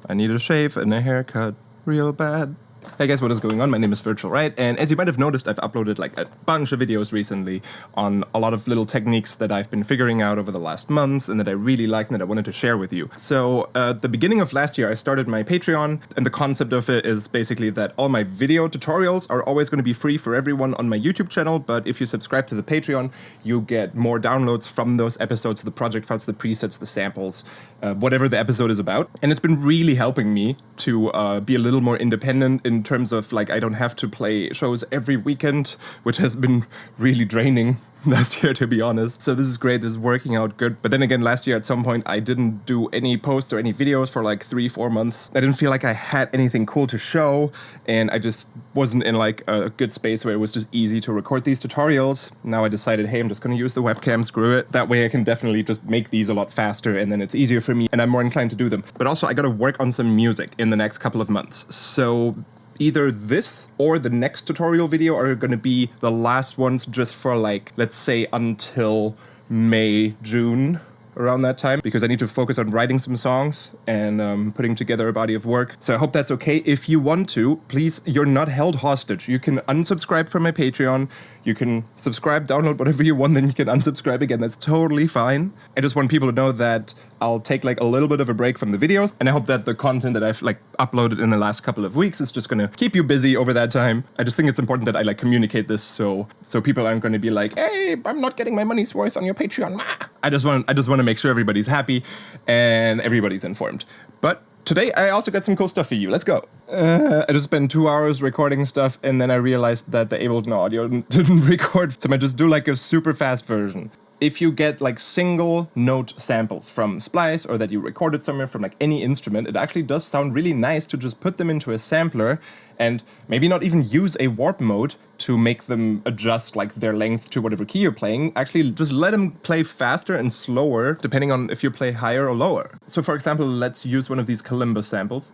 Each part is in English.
I need a shave and a haircut real bad. Hey guys, what is going on? My name is Virtual Riot, and as you might have noticed, I've uploaded like a bunch of videos recently on a lot of little techniques that I've been figuring out over the last months and that I really like and that I wanted to share with you. So at the beginning of last year, I started my Patreon, and the concept of it is basically that all my video tutorials are always going to be free for everyone on my YouTube channel, but if you subscribe to the Patreon, you get more downloads from those episodes, the project files, the presets, the samples, whatever the episode is about. And it's been really helping me to be a little more independent in terms of like I don't have to play shows every weekend, which has been really draining last year, to be honest. So this is great, this is working out good. But then again, last year at some point I didn't do any posts or any videos for like 3-4 months. I didn't feel like I had anything cool to show, and I just wasn't in like a good space where it was just easy to record these tutorials. Now I decided, hey, I'm just gonna use the webcam, screw it. That way I can definitely just make these a lot faster, and then it's easier for me and I'm more inclined to do them. But also I gotta work on some music in the next couple of months. So either this or the next tutorial video are going to be the last ones just for like, let's say until May, June, around that time, because I need to focus on writing some songs and putting together a body of work. So I hope that's okay. If you want to, please, you're not held hostage. You can unsubscribe from my Patreon. You can subscribe, download whatever you want, then you can unsubscribe again. That's totally fine. I just want people to know that I'll take like a little bit of a break from the videos, and I hope that the content that I've like uploaded in the last couple of weeks is just gonna keep you busy over that time. I just think it's important that I like communicate this so people aren't gonna be like, hey, I'm not getting my money's worth on your Patreon. I just want to make sure everybody's happy and everybody's informed. But today I also got some cool stuff for you. Let's go. I just spent 2 hours recording stuff, and then I realized that the Ableton audio didn't record, so I might just do like a super fast version. If you get like single note samples from Splice, or that you recorded somewhere from like any instrument, it actually does sound really nice to just put them into a sampler and maybe not even use a warp mode to make them adjust like their length to whatever key you're playing. Actually, just let them play faster and slower depending on if you play higher or lower. So for example, let's use one of these kalimba samples.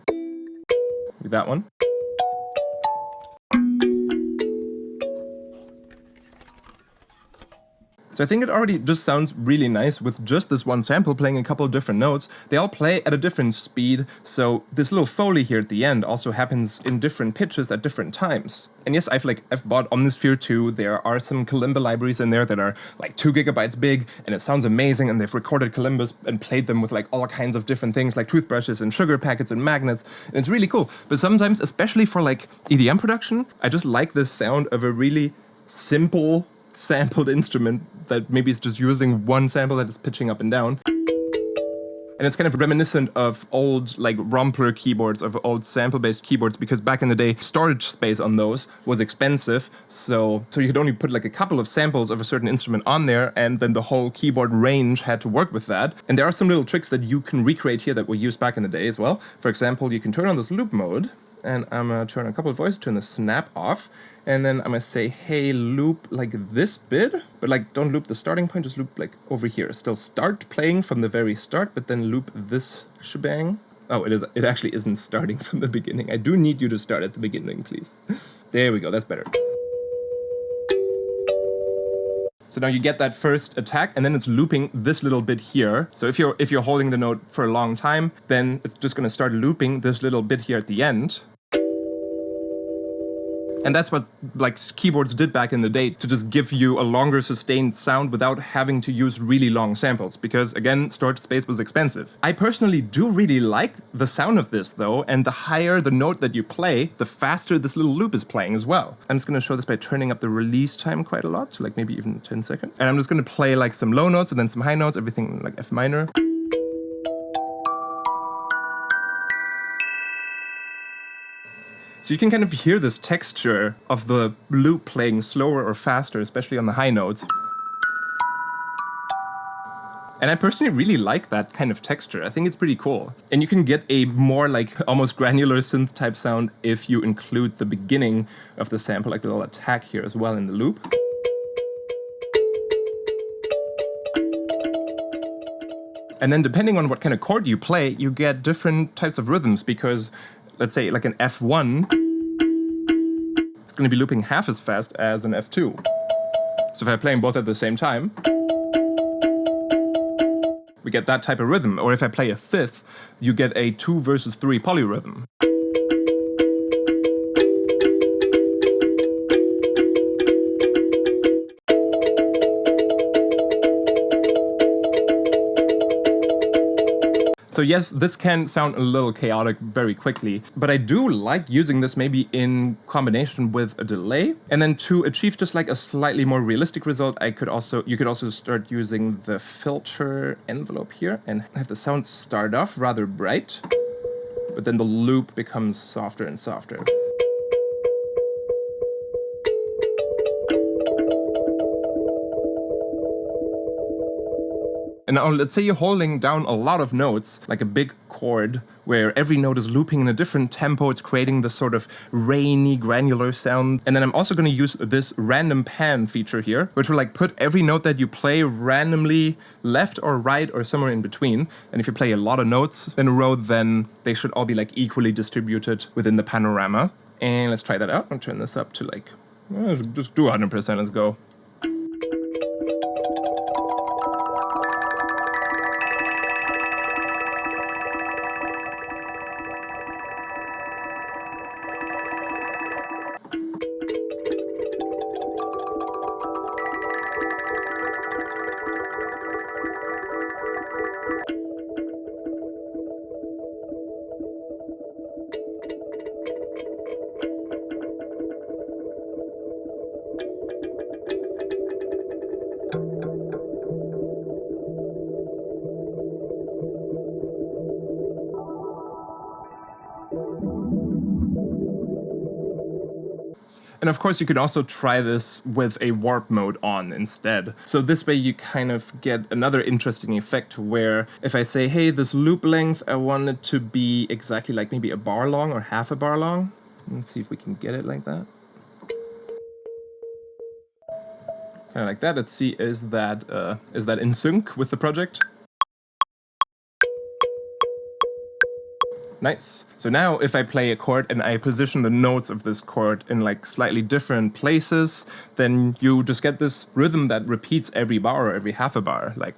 That one. So I think it already just sounds really nice with just this one sample playing a couple of different notes. They all play at a different speed, so this little foley here at the end also happens in different pitches at different times. And yes, I've bought Omnisphere 2. There are some kalimba libraries in there that are like 2 gigabytes big, and it sounds amazing, and they've recorded kalimbas and played them with like all kinds of different things like toothbrushes and sugar packets and magnets, and it's really cool. But sometimes, especially for like EDM production, I just like the sound of a really simple sampled instrument that maybe is just using one sample that is pitching up and down. And it's kind of reminiscent of old like Rompler keyboards, of old sample-based keyboards, because back in the day, storage space on those was expensive, so you could only put like a couple of samples of a certain instrument on there, and then the whole keyboard range had to work with that. And there are some little tricks that you can recreate here that were used back in the day as well. For example, you can turn on this loop mode, and I'm gonna turn a couple of voices, turn the snap off, and then I'm gonna say, hey, loop like this bit, but like don't loop the starting point, just loop like over here. Still start playing from the very start, but then loop this shebang. Oh, it actually isn't starting from the beginning. I do need you to start at the beginning, please. There we go, that's better. So now you get that first attack, and then it's looping this little bit here. So if you're holding the note for a long time, then it's just gonna start looping this little bit here at the end. And that's what like keyboards did back in the day, to just give you a longer sustained sound without having to use really long samples, because again, storage space was expensive. I personally do really like the sound of this though, and the higher the note that you play, the faster this little loop is playing as well. I'm just gonna show this by turning up the release time quite a lot, to like maybe even 10 seconds. And I'm just gonna play like some low notes and then some high notes, everything like F minor. So you can kind of hear this texture of the loop playing slower or faster, especially on the high notes. And I personally really like that kind of texture. I think it's pretty cool. And you can get a more like almost granular synth type sound if you include the beginning of the sample, like the little attack here as well in the loop. And then depending on what kind of chord you play, you get different types of rhythms, because let's say like an F1, it's going to be looping half as fast as an F2. So if I play them both at the same time, we get that type of rhythm. Or if I play a fifth, you get a 2 versus 3 polyrhythm. So yes, this can sound a little chaotic very quickly, but I do like using this maybe in combination with a delay. And then to achieve just like a slightly more realistic result, you could also start using the filter envelope here and have the sound start off rather bright, but then the loop becomes softer and softer. And now let's say you're holding down a lot of notes, like a big chord, where every note is looping in a different tempo. It's creating this sort of rainy, granular sound. And then I'm also going to use this random pan feature here, which will like put every note that you play randomly left or right or somewhere in between. And if you play a lot of notes in a row, then they should all be like equally distributed within the panorama. And let's try that out. I'll turn this up to like, just do 100%, let's go. And of course, you could also try this with a warp mode on instead. So this way you kind of get another interesting effect where if I say, hey, this loop length, I want it to be exactly like maybe a bar long or half a bar long. Let's see if we can get it like that. Kind of like that. Let's see, is that in sync with the project? Nice. So now if I play a chord and I position the notes of this chord in like slightly different places, then you just get this rhythm that repeats every bar or every half a bar. Like.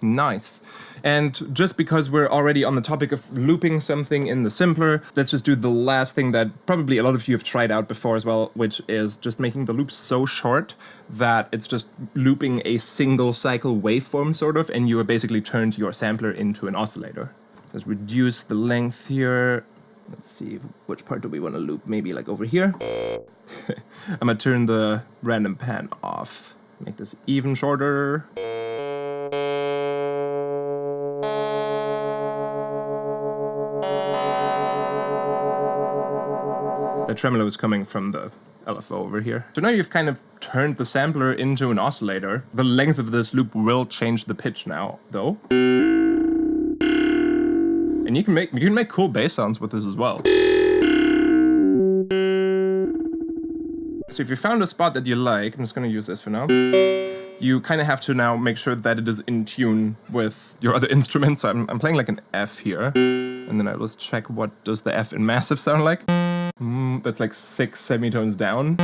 Nice. And just because we're already on the topic of looping something in the simpler, let's just do the last thing that probably a lot of you have tried out before as well, which is just making the loop so short that it's just looping a single cycle waveform sort of, and you have basically turned your sampler into an oscillator. Let's reduce the length here. Let's see, which part do we want to loop? Maybe like over here. I'm gonna turn the random pan off. Make this even shorter. The tremolo is coming from the LFO over here. So now you've kind of turned the sampler into an oscillator. The length of this loop will change the pitch now, though. And you can make cool bass sounds with this as well. So if you found a spot that you like, I'm just gonna use this for now. You kind of have to now make sure that it is in tune with your other instruments. So I'm playing like an F here. And then I'll just check what does the F in massive sound like. That's like 6 semitones down.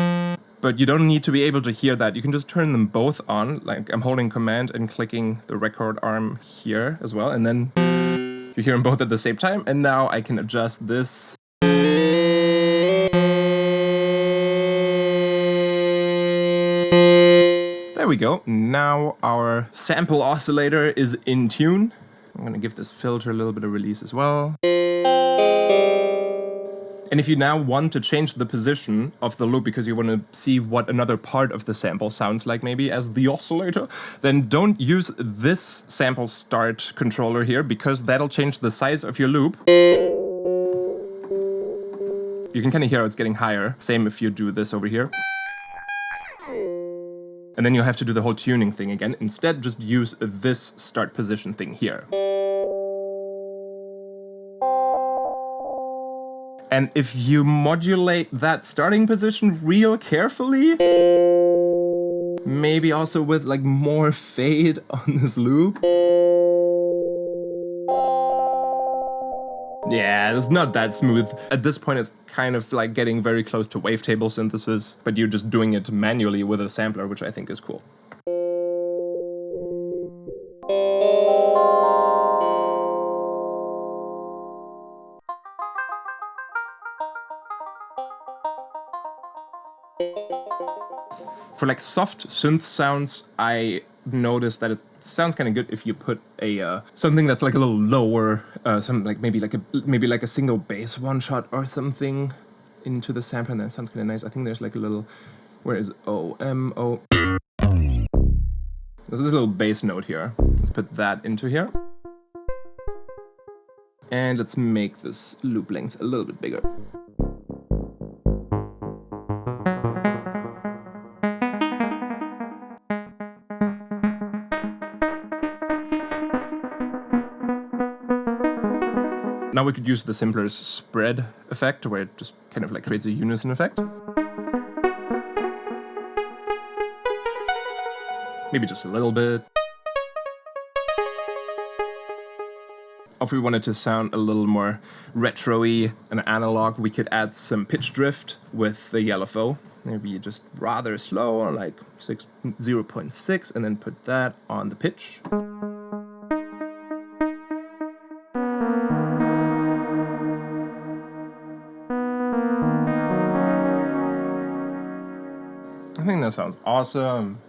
But you don't need to be able to hear that. You can just turn them both on. Like I'm holding Command and clicking the record arm here as well. And then you hear them both at the same time. And now I can adjust this. There we go. Now our sample oscillator is in tune. I'm going to give this filter a little bit of release as well. And if you now want to change the position of the loop because you want to see what another part of the sample sounds like maybe as the oscillator, then don't use this sample start controller here because that'll change the size of your loop. You can kind of hear how it's getting higher. Same if you do this over here. And then you'll have to do the whole tuning thing again. Instead, just use this start position thing here. And if you modulate that starting position real carefully, Maybe also with like more fade on this loop. Yeah, it's not that smooth. At this point, it's kind of like getting very close to wavetable synthesis, but you're just doing it manually with a sampler, which I think is cool. For like soft synth sounds, I noticed that it sounds kind of good if you put a something that's like a little lower, something like maybe like a single bass one shot or something into the sampler, and that sounds kind of nice. I think there's like a little, where is O-M-O? There's this little bass note here. Let's put that into here. And let's make this loop length a little bit bigger. Now we could use the simpler spread effect, where it just kind of like creates a unison effect. Maybe just a little bit. If we wanted to sound a little more retro-y and analog, we could add some pitch drift with the LFO. Maybe just rather slow, on like 0.6, and then put that on the pitch. I think that sounds awesome.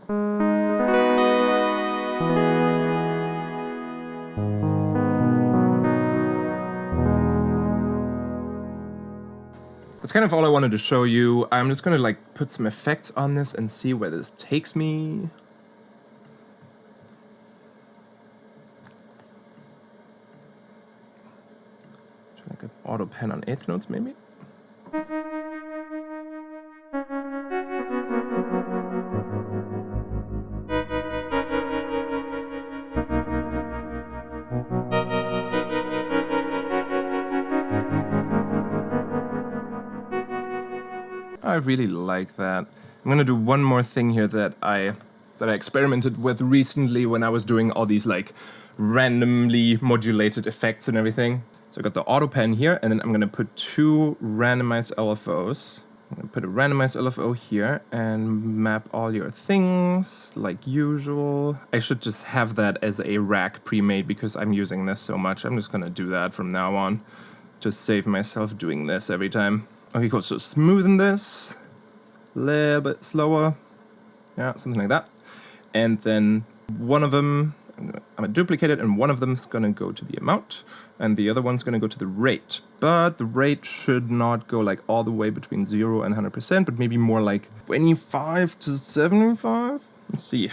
That's kind of all I wanted to show you. I'm just gonna like put some effects on this and see where this takes me. Try like an auto pen on eighth notes maybe. I really like that. I'm gonna do one more thing here that I experimented with recently when I was doing all these like randomly modulated effects and everything. So I got the auto pen here, and then I'm gonna put two randomized LFOs. I'm gonna put a randomized LFO here and map all your things like usual. I should just have that as a rack pre-made because I'm using this so much. I'm just gonna do that from now on. Just save myself doing this every time. Okay, cool, so smoothen this, a little bit slower, yeah, something like that. And then one of them, I'm gonna duplicate it, and one of them's gonna go to the amount, and the other one's gonna go to the rate. But the rate should not go like all the way between 0 and 100%, but maybe more like 25 to 75? Let's see.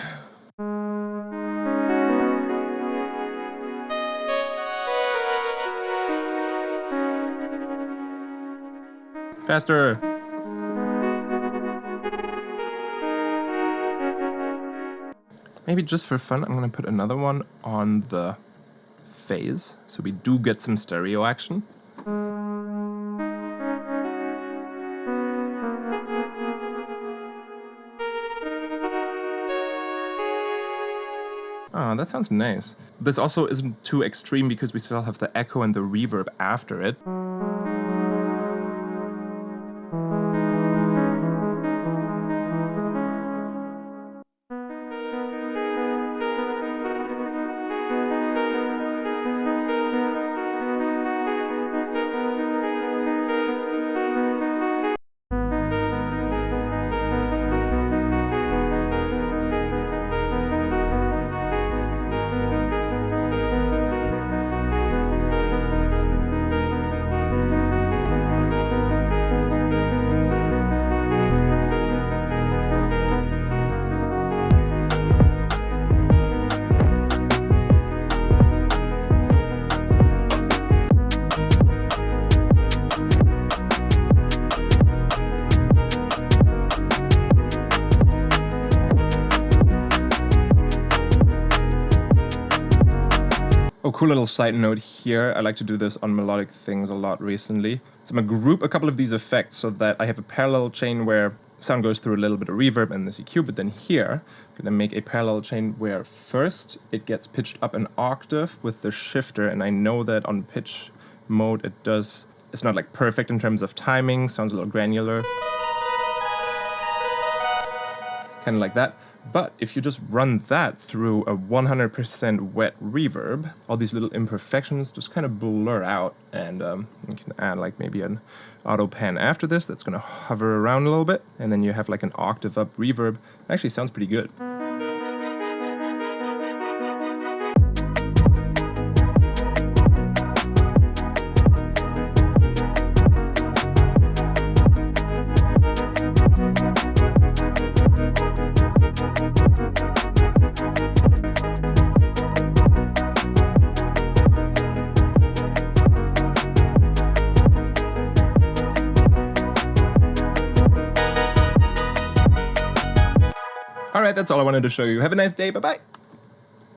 Faster! Maybe just for fun, I'm gonna put another one on the phase, so we do get some stereo action. Ah, that sounds nice. This also isn't too extreme because we still have the echo and the reverb after it. Oh, cool little side note here. I like to do this on melodic things a lot recently. So I'm going to group a couple of these effects so that I have a parallel chain where sound goes through a little bit of reverb and this EQ, but then here, I'm gonna make a parallel chain where first it gets pitched up an octave with the shifter, and I know that on pitch mode it's not like perfect in terms of timing, sounds a little granular. Kind of like that. But if you just run that through a 100% wet reverb, all these little imperfections just kind of blur out, and you can add like maybe an auto pan after this that's gonna hover around a little bit, and then you have like an octave up reverb. It actually sounds pretty good. Alright, that's all I wanted to show you. Have a nice day, bye-bye!